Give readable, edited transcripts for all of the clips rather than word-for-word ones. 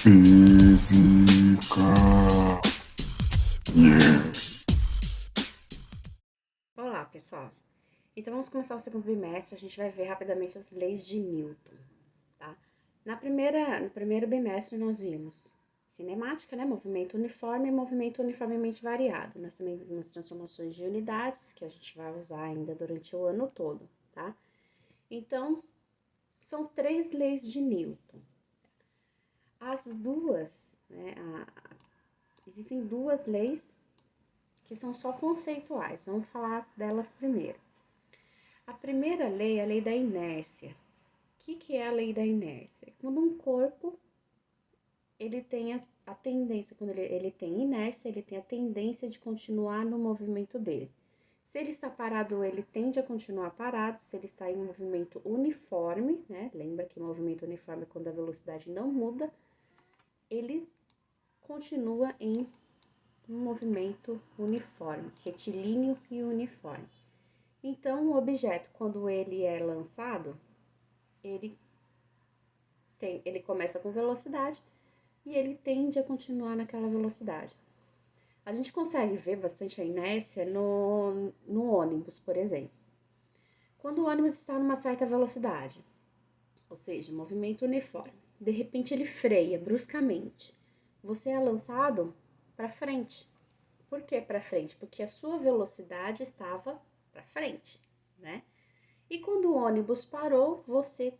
Física. Yeah. Olá, pessoal. Então vamos começar o segundo bimestre. A gente vai ver rapidamente as leis de Newton, tá? No primeiro bimestre nós vimos cinemática, né? Movimento uniforme e movimento uniformemente variado. Nós também vimos transformações de unidades, que a gente vai usar ainda durante o ano todo, tá? Então, são três leis de Newton. As duas, né? Existem duas leis que são só conceituais. Vamos falar delas primeiro. A primeira lei é a lei da inércia. O que é a lei da inércia? Quando um corpo ele tem a tendência, quando ele tem inércia, ele tem a tendência de continuar no movimento dele. Se ele está parado, ele tende a continuar parado. Se ele está em movimento uniforme, né? Lembra que movimento uniforme é quando a velocidade não muda, ele continua em um movimento uniforme, retilíneo e uniforme. Então, o objeto, quando ele é lançado, ele começa com velocidade e ele tende a continuar naquela velocidade. A gente consegue ver bastante a inércia no ônibus, por exemplo. Quando o ônibus está numa certa velocidade, ou seja, movimento uniforme, de repente ele freia bruscamente. Você é lançado para frente. Por que para frente? Porque a sua velocidade estava para frente, né? E quando o ônibus parou, você,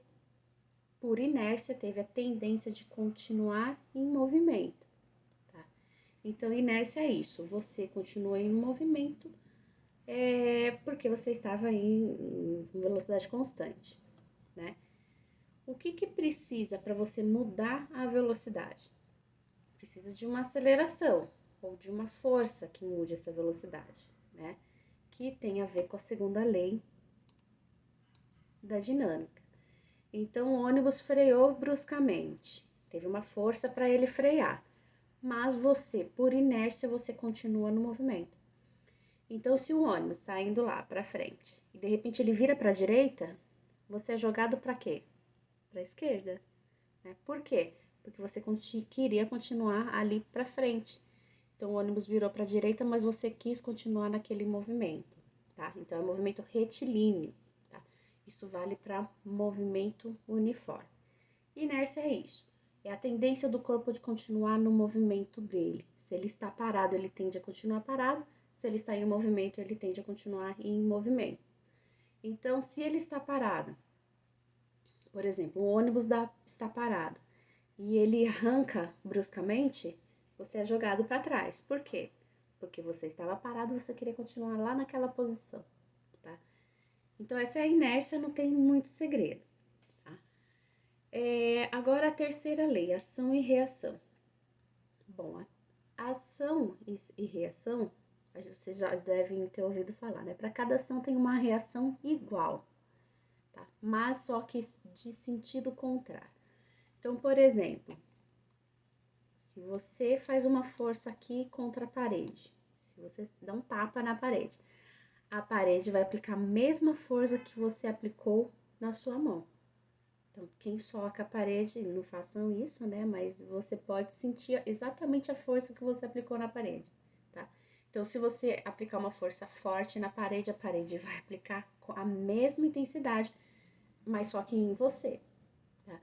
por inércia, teve a tendência de continuar em movimento, tá? Então, inércia é isso, você continua em movimento porque você estava em velocidade constante, né? O que precisa para você mudar a velocidade? Precisa de uma aceleração ou de uma força que mude essa velocidade, né? Que tem a ver com a segunda lei da dinâmica. Então, o ônibus freou bruscamente, teve uma força para ele frear, mas você, por inércia, você continua no movimento. Então, se o ônibus está indo lá para frente e de repente ele vira para a direita, você é jogado para quê? Para a esquerda, né? Por quê? Porque você queria continuar ali para frente. Então, o ônibus virou para a direita, mas você quis continuar naquele movimento, tá? Então, é um movimento retilíneo, tá? Isso vale para movimento uniforme. Inércia é isso. É a tendência do corpo de continuar no movimento dele. Se ele está parado, ele tende a continuar parado. Se ele está em movimento, ele tende a continuar em movimento. Então, se ele está parado, por exemplo, o ônibus está parado e ele arranca bruscamente, você é jogado para trás. Por quê? Porque você estava parado e você queria continuar lá naquela posição, tá? Então, essa é a inércia, não tem muito segredo, tá? Agora, a terceira lei, ação e reação. Bom, a ação e reação, vocês já devem ter ouvido falar, né? Para cada ação tem uma reação igual, tá? Mas só que de sentido contrário. Então, por exemplo, se você faz uma força aqui contra a parede, se você dá um tapa na parede, a parede vai aplicar a mesma força que você aplicou na sua mão. Então, quem soca a parede, não façam isso, né? Mas você pode sentir exatamente a força que você aplicou na parede, tá? Então, se você aplicar uma força forte na parede, a parede vai aplicar com a mesma intensidade, mas só que em você, tá?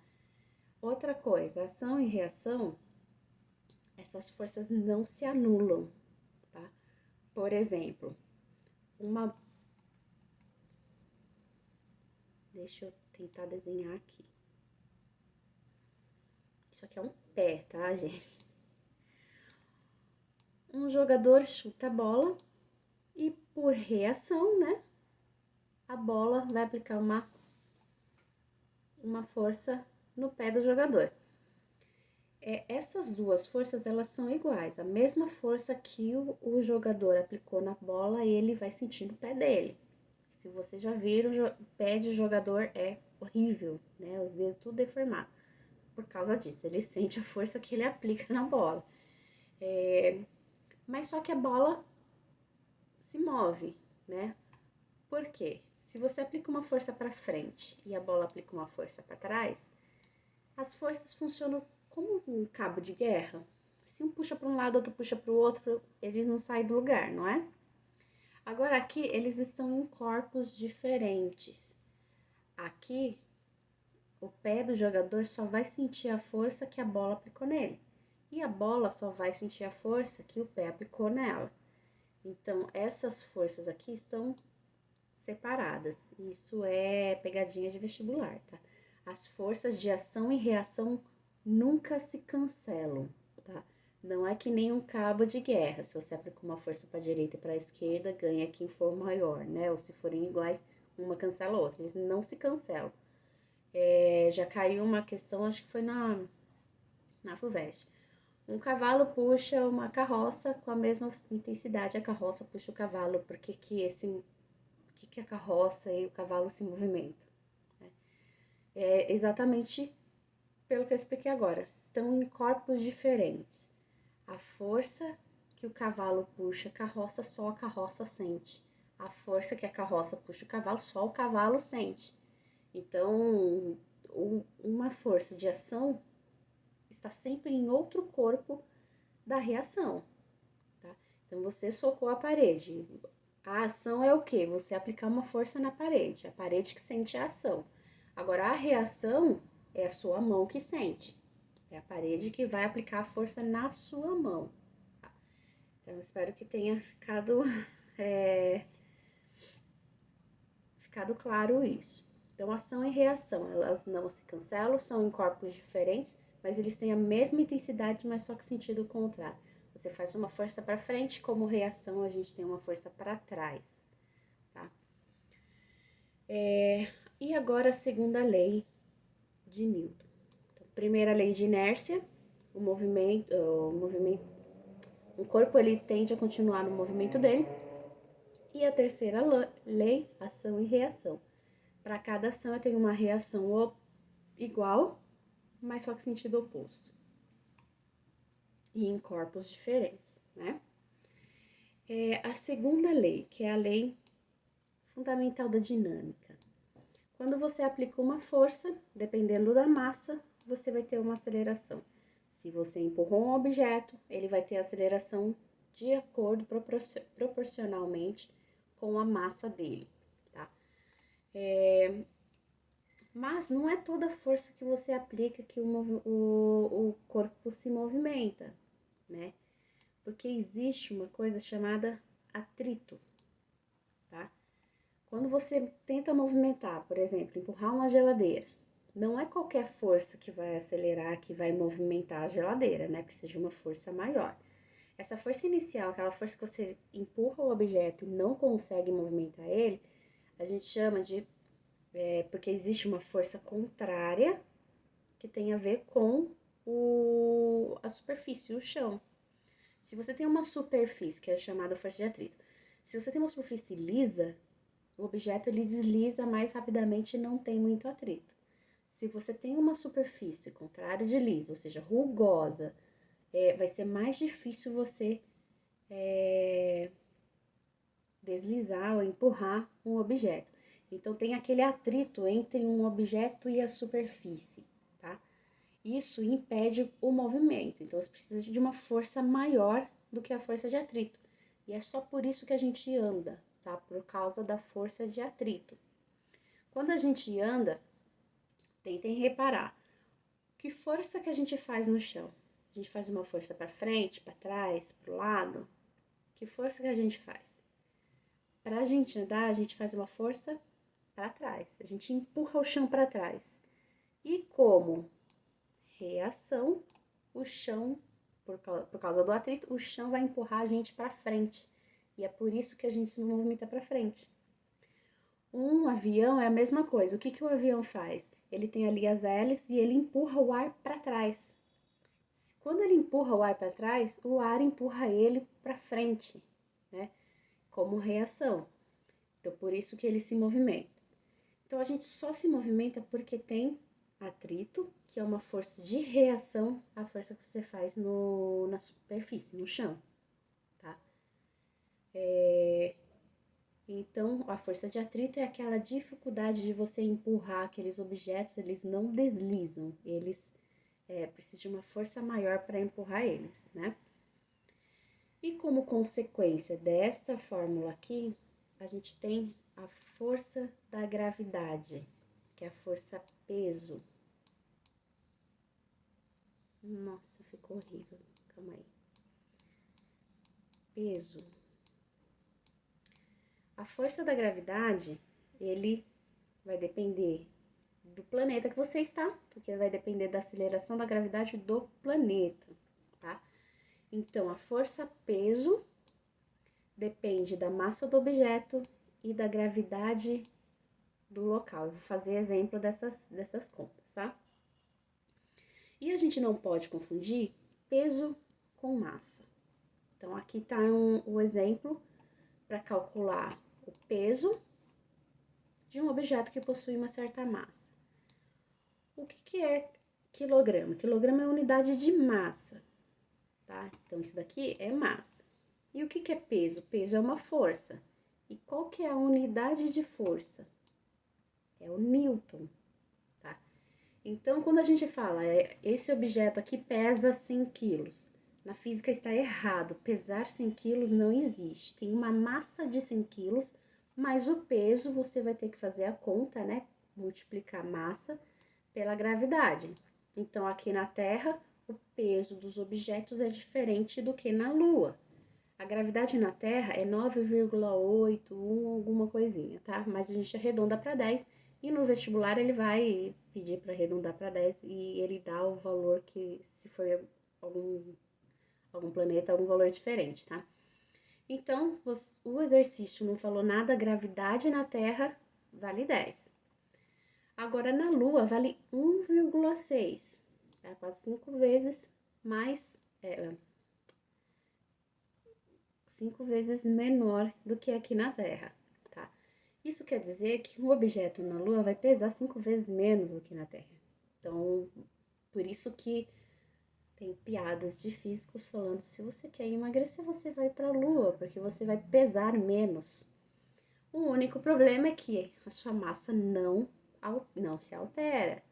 Outra coisa, ação e reação, essas forças não se anulam, tá? Por exemplo, uma. Deixa eu tentar desenhar aqui. Isso aqui é um pé, tá, gente? Um jogador chuta a bola e por reação, né, a bola vai aplicar uma força no pé do jogador. Essas duas forças, elas são iguais. A mesma força que o jogador aplicou na bola, ele vai sentir no pé dele. Se você já viram, o pé de jogador é horrível, né? Os dedos tudo deformado. Por causa disso, ele sente a força que ele aplica na bola. Mas só que a bola se move, né? Por quê? Se você aplica uma força para frente e a bola aplica uma força para trás, as forças funcionam como um cabo de guerra. Se um puxa para um lado, outro puxa para o outro, eles não saem do lugar, não é? Agora aqui eles estão em corpos diferentes. Aqui o pé do jogador só vai sentir a força que a bola aplicou nele. E a bola só vai sentir a força que o pé aplicou nela. Então, essas forças aqui estão separadas. Isso é pegadinha de vestibular, tá? As forças de ação e reação nunca se cancelam, tá? Não é que nem um cabo de guerra. Se você aplica uma força para a direita e para a esquerda, ganha quem for maior, né? Ou se forem iguais, uma cancela a outra. Eles não se cancelam. Já caiu uma questão, acho que foi na FUVEST. Um cavalo puxa uma carroça com a mesma intensidade, a carroça puxa o cavalo, porque que a carroça e o cavalo se movimentam? É exatamente pelo que eu expliquei agora, estão em corpos diferentes. A força que o cavalo puxa a carroça, só a carroça sente. A força que a carroça puxa o cavalo, só o cavalo sente. Então, uma força de ação está sempre em outro corpo da reação, tá? Então, você socou a parede. A ação é o quê? Você aplicar uma força na parede. A parede que sente a ação. Agora, a reação é a sua mão que sente. É a parede que vai aplicar a força na sua mão. Tá? Então, espero que tenha ficado claro isso. Então, ação e reação, elas não se cancelam, são em corpos diferentes, mas eles têm a mesma intensidade, mas só que sentido contrário. Você faz uma força para frente, como reação a gente tem uma força para trás, tá? E agora a segunda lei de Newton. Então, primeira lei de inércia, o corpo ele tende a continuar no movimento dele. E a terceira lei, ação e reação. Para cada ação eu tenho uma reação igual, mas só que sentido oposto. E em corpos diferentes, né? A segunda lei, que é a lei fundamental da dinâmica. Quando você aplica uma força, dependendo da massa, você vai ter uma aceleração. Se você empurrou um objeto, ele vai ter aceleração de acordo proporcionalmente com a massa dele, tá? Mas não é toda força que você aplica que o corpo se movimenta, né? Porque existe uma coisa chamada atrito, tá? Quando você tenta movimentar, por exemplo, empurrar uma geladeira, não é qualquer força que vai acelerar, que vai movimentar a geladeira, né? Precisa de uma força maior. Essa força inicial, aquela força que você empurra o objeto e não consegue movimentar ele, a gente chama de... porque existe uma força contrária que tem a ver com a superfície, o chão. Se você tem uma superfície, que é chamada força de atrito, se você tem uma superfície lisa, o objeto ele desliza mais rapidamente e não tem muito atrito. Se você tem uma superfície contrário de lisa, ou seja, rugosa, vai ser mais difícil você deslizar ou empurrar um objeto. Então, tem aquele atrito entre um objeto e a superfície, tá? Isso impede o movimento. Então, você precisa de uma força maior do que a força de atrito. E é só por isso que a gente anda, tá? Por causa da força de atrito. Quando a gente anda, tentem reparar. Que força que a gente faz no chão? A gente faz uma força para frente, para trás, para o lado? Que força que a gente faz? Para a gente andar, a gente faz uma força para trás. A gente empurra o chão para trás. E como reação, o chão, por causa do atrito, o chão vai empurrar a gente para frente. E é por isso que a gente se movimenta para frente. Um avião é a mesma coisa. O que o avião faz? Ele tem ali as hélices e ele empurra o ar para trás. Quando ele empurra o ar para trás, o ar empurra ele para frente, né? Como reação. Então, por isso que ele se movimenta. Então, a gente só se movimenta porque tem atrito, que é uma força de reação à força que você faz na superfície, no chão, tá? Então, a força de atrito é aquela dificuldade de você empurrar aqueles objetos, eles não deslizam, eles precisa de uma força maior para empurrar eles, né? E como consequência desta fórmula aqui, a gente tem a força da gravidade, que é a força peso. Nossa, ficou horrível. Calma aí. Peso. A força da gravidade, ele vai depender do planeta que você está, porque vai depender da aceleração da gravidade do planeta, tá? Então, a força peso depende da massa do objeto e da gravidade do local. Eu vou fazer exemplo dessas contas, tá? E a gente não pode confundir peso com massa. Então, aqui tá o exemplo para calcular o peso de um objeto que possui uma certa massa. O que é quilograma? Quilograma é unidade de massa, tá? Então, isso daqui é massa. E o que é peso? Peso é uma força. E qual que é a unidade de força? É o Newton, tá? Então, quando a gente fala, esse objeto aqui pesa 100 quilos, na física está errado, pesar 100 quilos não existe. Tem uma massa de 100 quilos, mas o peso você vai ter que fazer a conta, né? Multiplicar massa pela gravidade. Então, aqui na Terra, o peso dos objetos é diferente do que na Lua. A gravidade na Terra é 9,81, alguma coisinha, tá? Mas a gente arredonda para 10 e no vestibular ele vai pedir para arredondar para 10 e ele dá o valor que, se for algum planeta, algum valor diferente, tá? Então, o exercício não falou nada, gravidade na Terra vale 10. Agora, na Lua, vale 1,6, tá? Quase 5 vezes mais, 5 vezes menor do que aqui na Terra, tá? Isso quer dizer que um objeto na Lua vai pesar 5 vezes menos do que na Terra. Então, por isso que tem piadas de físicos falando, se você quer emagrecer, você vai para a Lua, porque você vai pesar menos. O único problema é que a sua massa não se altera.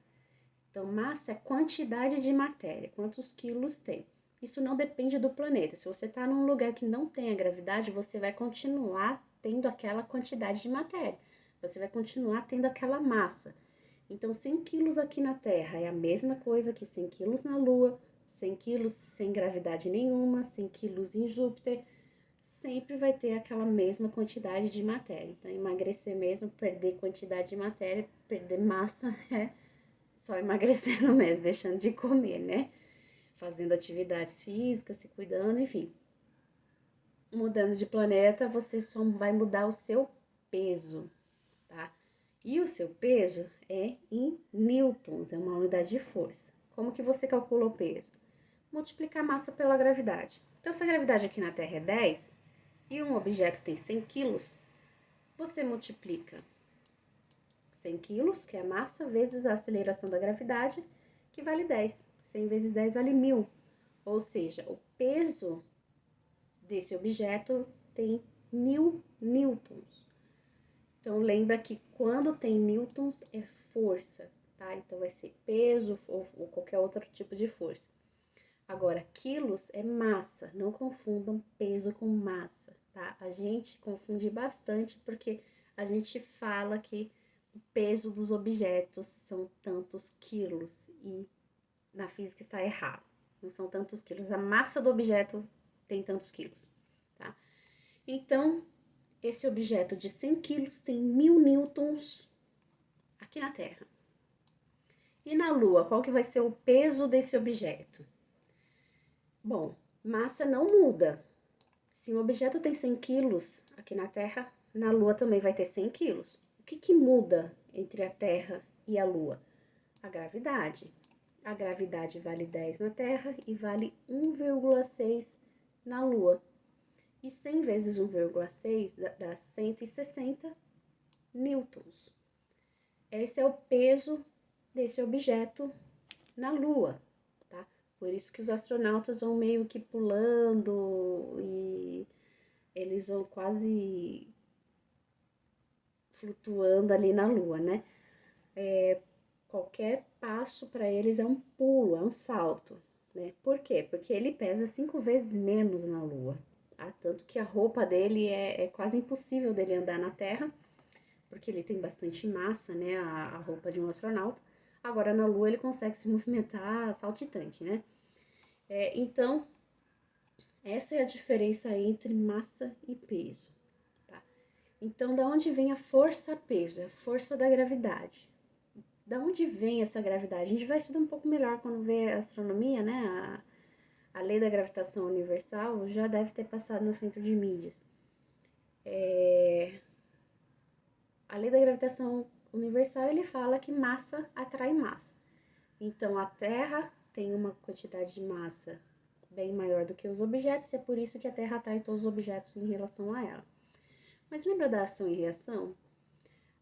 Então, massa é quantidade de matéria, quantos quilos tem. Isso não depende do planeta. Se você está num lugar que não tem a gravidade, você vai continuar tendo aquela quantidade de matéria. Você vai continuar tendo aquela massa. Então, 100 quilos aqui na Terra é a mesma coisa que 100 quilos na Lua, 100 quilos sem gravidade nenhuma, 100 quilos em Júpiter. Sempre vai ter aquela mesma quantidade de matéria. Então, emagrecer mesmo, perder quantidade de matéria, perder massa é só emagrecendo mesmo, deixando de comer, né? Fazendo atividades físicas, se cuidando, enfim. Mudando de planeta, você só vai mudar o seu peso, tá? E o seu peso é em newtons, é uma unidade de força. Como que você calcula o peso? Multiplica a massa pela gravidade. Então, se a gravidade aqui na Terra é 10 e um objeto tem 100 quilos, você multiplica 100 quilos, que é a massa, vezes a aceleração da gravidade, que vale 10. 100 vezes 10 vale 1000. Ou seja, o peso desse objeto tem 1000 newtons. Então, lembra que quando tem newtons é força, tá? Então, vai ser peso ou qualquer outro tipo de força. Agora, quilos é massa, não confundam peso com massa, tá? A gente confunde bastante porque a gente fala que o peso dos objetos são tantos quilos e na física está errado. Não são tantos quilos. A massa do objeto tem tantos quilos, tá? Então, esse objeto de 100 quilos tem 1000 newtons aqui na Terra. E na Lua, qual que vai ser o peso desse objeto? Bom, massa não muda. Se um objeto tem 100 quilos aqui na Terra, na Lua também vai ter 100 quilos. O que muda entre a Terra e a Lua? A gravidade. A gravidade vale 10 na Terra e vale 1,6 na Lua. E 100 vezes 1,6 dá 160 newtons. Esse é o peso desse objeto na Lua, tá? Por isso que os astronautas vão meio que pulando e eles vão quase flutuando ali na Lua, né? qualquer passo para eles é um pulo, é um salto, né? Por quê? Porque ele pesa 5 vezes menos na Lua, tá? Tanto que a roupa dele é quase impossível dele andar na Terra, porque ele tem bastante massa, né? A roupa de um astronauta. Agora na Lua ele consegue se movimentar saltitante, né? Então, essa é a diferença entre massa e peso, tá? Então, da onde vem a força-peso? A força da gravidade. Da onde vem essa gravidade? A gente vai estudar um pouco melhor quando vê a astronomia, né? A lei da gravitação universal já deve ter passado no centro de mídias. A lei da gravitação universal, ele fala que massa atrai massa. Então, a Terra tem uma quantidade de massa bem maior do que os objetos, e é por isso que a Terra atrai todos os objetos em relação a ela. Mas lembra da ação e reação?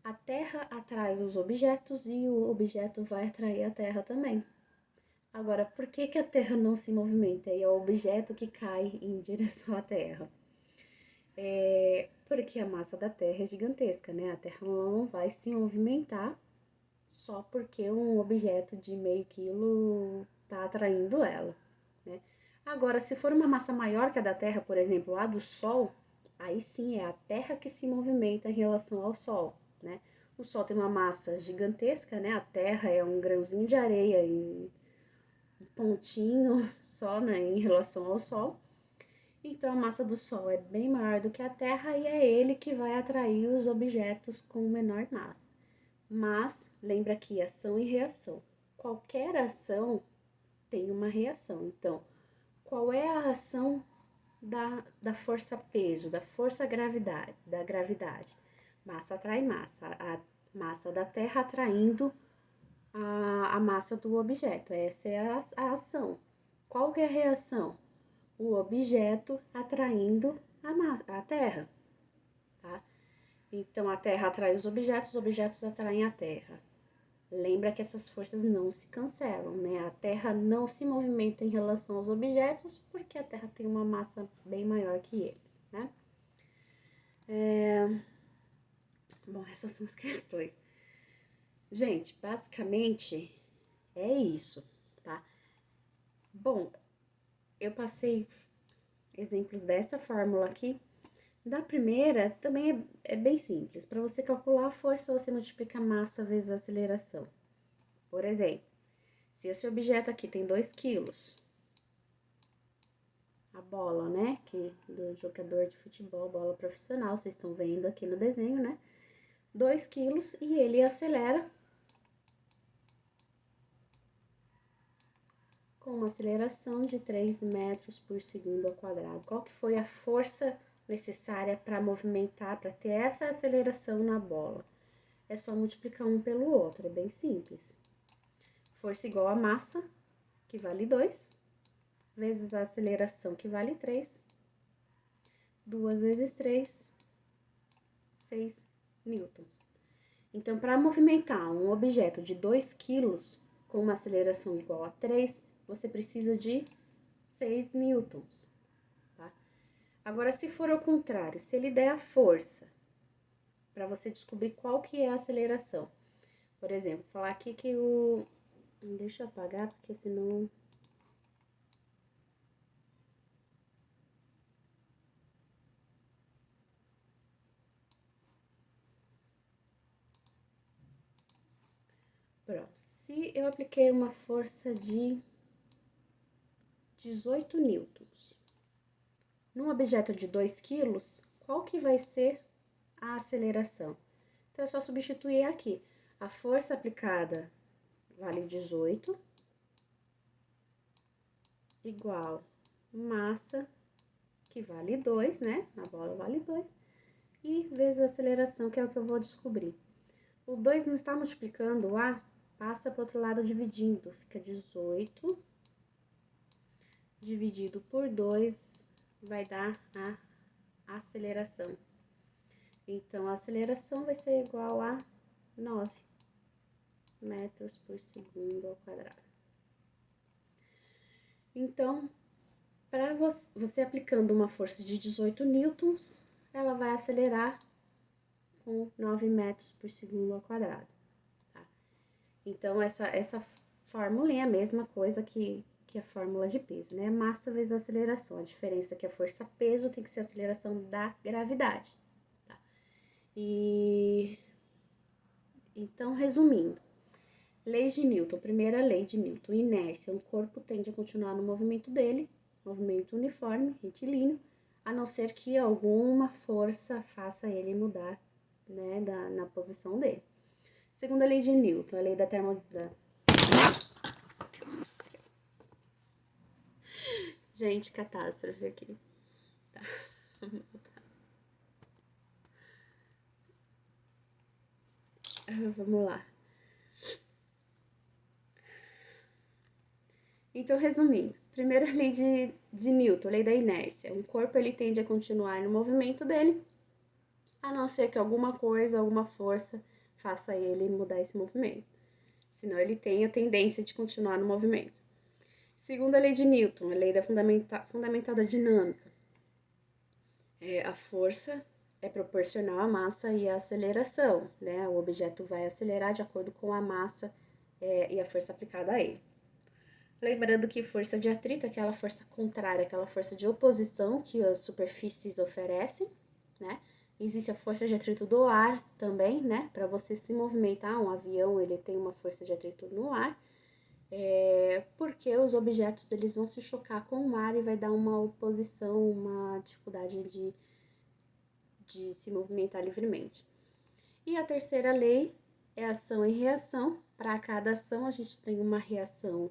A Terra atrai os objetos e o objeto vai atrair a Terra também. Agora, por que a Terra não se movimenta e é o objeto que cai em direção à Terra? Porque a massa da Terra é gigantesca, né? A Terra não vai se movimentar só porque um objeto de meio quilo está atraindo ela, né? Agora, se for uma massa maior que a da Terra, por exemplo, a do Sol, aí sim é a Terra que se movimenta em relação ao Sol, né? O Sol tem uma massa gigantesca, né? A Terra é um grãozinho de areia em um pontinho só, né, em relação ao Sol. Então a massa do Sol é bem maior do que a Terra e é ele que vai atrair os objetos com menor massa. Mas lembra que ação e reação. Qualquer ação tem uma reação. Então, qual é a ação da força-peso, da força-gravidade, da gravidade? Massa atrai massa. A massa da Terra atraindo a massa do objeto. Essa é a ação. Qual que é a reação? O objeto atraindo a Terra, tá? Então, a Terra atrai os objetos atraem a Terra. Lembra que essas forças não se cancelam, né? A Terra não se movimenta em relação aos objetos porque a Terra tem uma massa bem maior que eles, né? Bom, essas são as questões. Gente, basicamente é isso, tá? Bom, eu passei exemplos dessa fórmula aqui. Da primeira, também é bem simples. Para você calcular a força, você multiplica a massa vezes a aceleração. Por exemplo, se esse objeto aqui tem 2 quilos, a bola, né, que do jogador de futebol, bola profissional, vocês estão vendo aqui no desenho, né, 2 quilos e ele acelera com uma aceleração de 3 metros por segundo ao quadrado. Qual que foi a força necessária para movimentar, para ter essa aceleração na bola? É só multiplicar um pelo outro, é bem simples. Força igual a massa, que vale 2, vezes a aceleração, que vale 3. 2 vezes 3, 6 newtons. Então, para movimentar um objeto de 2 quilos com uma aceleração igual a 3, você precisa de 6 newtons, tá? Agora, se for ao contrário, se ele der a força, para você descobrir qual que é a aceleração. Por exemplo, falar aqui que o... Deixa eu apagar, porque senão... Pronto. Se eu apliquei uma força de 18 newtons num objeto de 2 quilos, qual que vai ser a aceleração? Então, é só substituir aqui. A força aplicada vale 18, igual massa, que vale 2, né? A bola vale 2, e vezes a aceleração, que é o que eu vou descobrir. O 2 não está multiplicando o A, passa para o outro lado dividindo, fica 18 dividido por 2 vai dar a aceleração. Então, a aceleração vai ser igual a 9 metros por segundo ao quadrado. Então, para você aplicando uma força de 18 newtons, ela vai acelerar com 9 metros por segundo ao quadrado, tá? Então, essa fórmula é a mesma coisa que a fórmula de peso, né? Massa vezes aceleração. A diferença é que a força-peso tem que ser a aceleração da gravidade, tá? E então, resumindo, leis de Newton. Primeira lei de Newton, inércia. Um corpo tende a continuar no movimento dele, movimento uniforme, retilíneo, a não ser que alguma força faça ele mudar, né, na posição dele. Segunda lei de Newton, a lei da termodinâmica. Deus do céu. Gente, catástrofe aqui. Tá. Vamos lá. Então, resumindo, primeira lei de Newton, lei da inércia. Um corpo ele tende a continuar no movimento dele, a não ser que alguma coisa, alguma força faça ele mudar esse movimento. Senão ele tem a tendência de continuar no movimento. Segunda lei de Newton, a lei da fundamental da dinâmica. A força é proporcional à massa e à aceleração, né? O objeto vai acelerar de acordo com a massa e a força aplicada a ele. Lembrando que força de atrito é aquela força contrária, aquela força de oposição que as superfícies oferecem, né? Existe a força de atrito do ar também, né? Para você se movimentar, um avião ele tem uma força de atrito no ar, porque os objetos eles vão se chocar com o ar e vai dar uma oposição, uma dificuldade de se movimentar livremente. E a terceira lei é ação e reação. Para cada ação a gente tem uma reação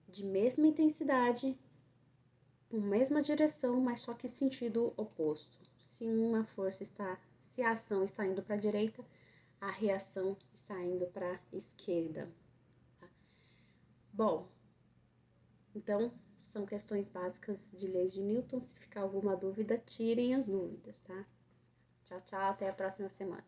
de mesma intensidade, com mesma direção, mas só que sentido oposto. Se a ação está indo para a direita, a reação está indo para a esquerda. Tá? Bom, então são questões básicas de leis de Newton. Se ficar alguma dúvida, tirem as dúvidas, tá? Tchau, tchau, até a próxima semana.